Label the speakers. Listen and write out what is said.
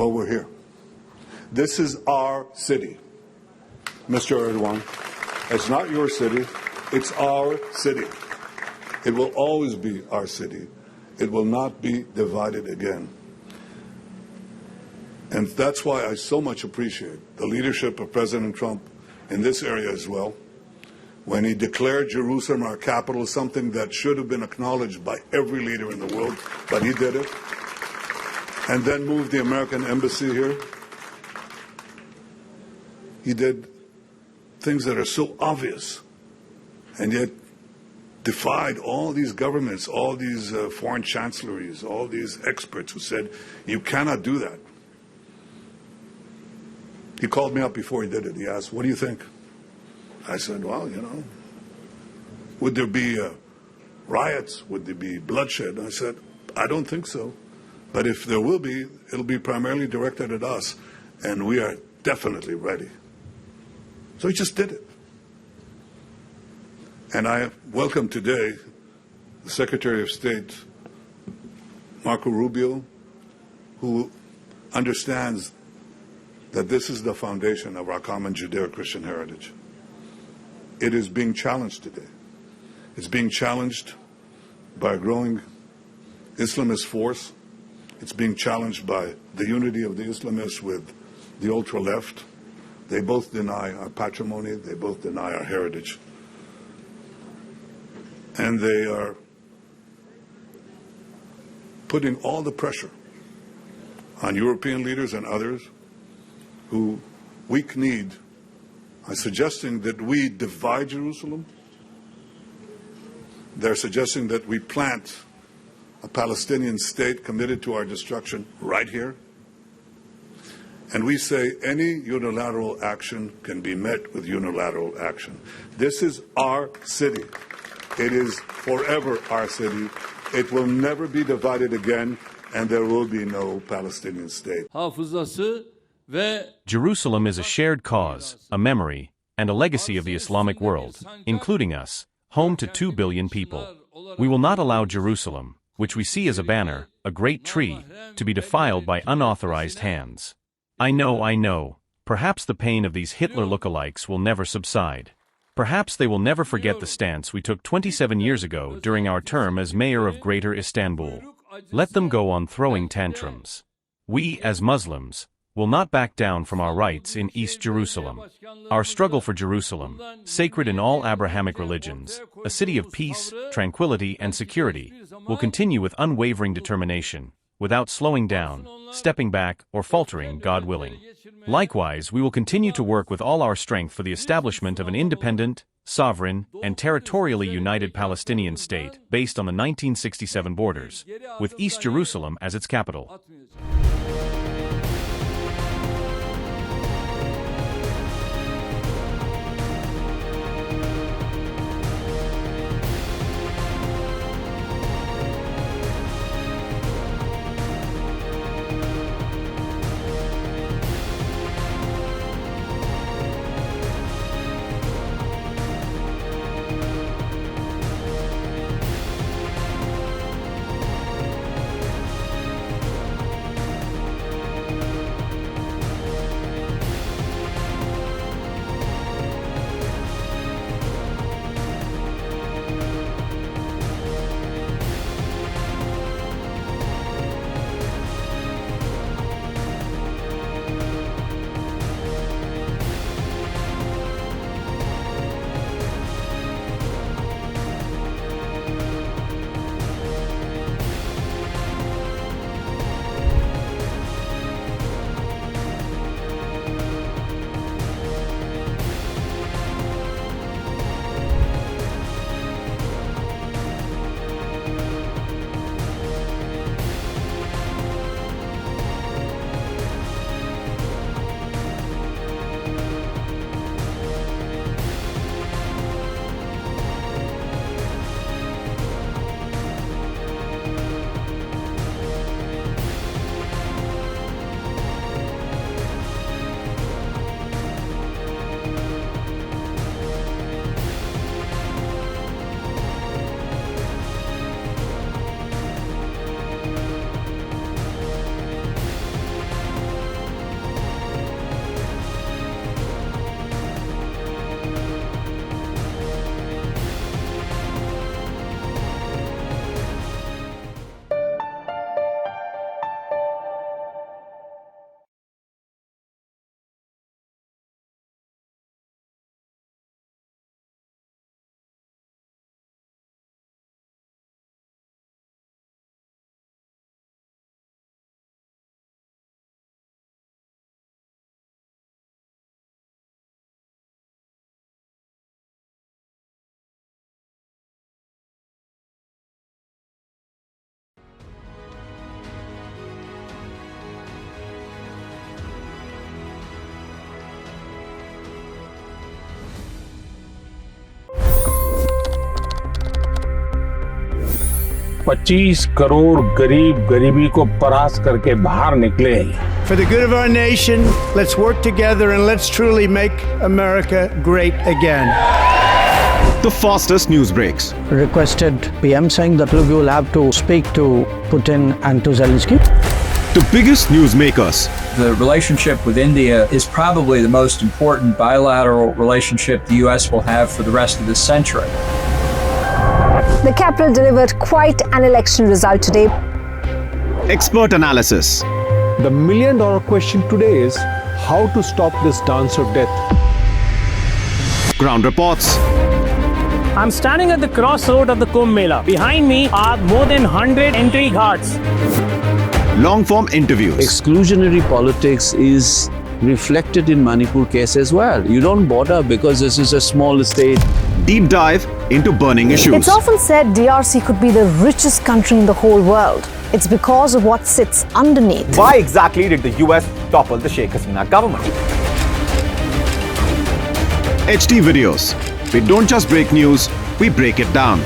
Speaker 1: while we're here. This is our city, Mr. Erdogan. It's not your city. It's our city. It will always be our city. It will not be divided again. And that's why I so much appreciate the leadership of President Trump in this area as well. When he declared Jerusalem our capital, something that should have been acknowledged by every leader in the world, but he did it. And then moved the American embassy here. He did things that are so obvious, and yet defied all these governments, all these foreign chancelleries, all these experts who said, you cannot do that. He called me up before he did it. He asked, what do you think? I said, well, would there be riots? Would there be bloodshed? I said, I don't think so. But if there will be, it'll be primarily directed at us, and we are definitely ready. So he just did it. And I welcome today the Secretary of State, Marco Rubio, who understands that this is the foundation of our common Judeo-Christian heritage. It is being challenged today. It's being challenged by a growing Islamist force. It's being challenged by the unity of the Islamists with the ultra-left. They both deny our patrimony. They both deny our heritage. And they are putting all the pressure on European leaders and others who weak-kneed are suggesting that we divide Jerusalem. They're suggesting that we plant a Palestinian state committed to our destruction right here. And we say any unilateral action can be met with unilateral action. This is our city. It is forever our city. It will never be divided again, and there will be no Palestinian state.
Speaker 2: Jerusalem is a shared cause, a memory, and a legacy of the Islamic world, including us, home to 2 billion people. We will not allow Jerusalem, which we see as a banner, a great tree, to be defiled by unauthorized hands. I know, perhaps the pain of these Hitler lookalikes will never subside. Perhaps they will never forget the stance we took 27 years ago during our term as mayor of Greater Istanbul. Let them go on throwing tantrums. We, as Muslims, will not back down from our rights in East Jerusalem. Our struggle for Jerusalem, sacred in all Abrahamic religions, a city of peace, tranquility, and security, will continue with unwavering determination, without slowing down, stepping back, or faltering, God willing. Likewise, we will continue to work with all our strength for the establishment of an independent, sovereign, and territorially united Palestinian state based on the 1967 borders, with East Jerusalem as its capital.
Speaker 3: 25 crore गरीब गरीबी को परास्त करके बाहर निकले।
Speaker 4: For the good of our nation, let's work together and let's truly make America great again.
Speaker 5: The fastest news breaks.
Speaker 6: Requested PM saying that look, you will have to speak to Putin and to Zelensky.
Speaker 5: The biggest news makers.
Speaker 7: The relationship with India is probably the most important bilateral relationship the U.S. will have for the rest of this century.
Speaker 8: The capital delivered quite an election result today.
Speaker 5: Expert analysis.
Speaker 9: The million-dollar question today is how to stop this dance of death.
Speaker 5: Ground reports.
Speaker 10: I'm standing at the crossroad of the Kumbh Mela. Behind me are more than 100 entry ghats.
Speaker 5: Long-form interviews.
Speaker 11: Exclusionary politics is reflected in Manipur case as well. You don't bother because this is a small state.
Speaker 5: Deep dive into burning issues.
Speaker 8: It's often said DRC could be the richest country in the whole world. It's because of what sits underneath.
Speaker 12: Why exactly did the US topple the Sheikh Hasina government?
Speaker 5: HT videos. We don't just break news, we break it down.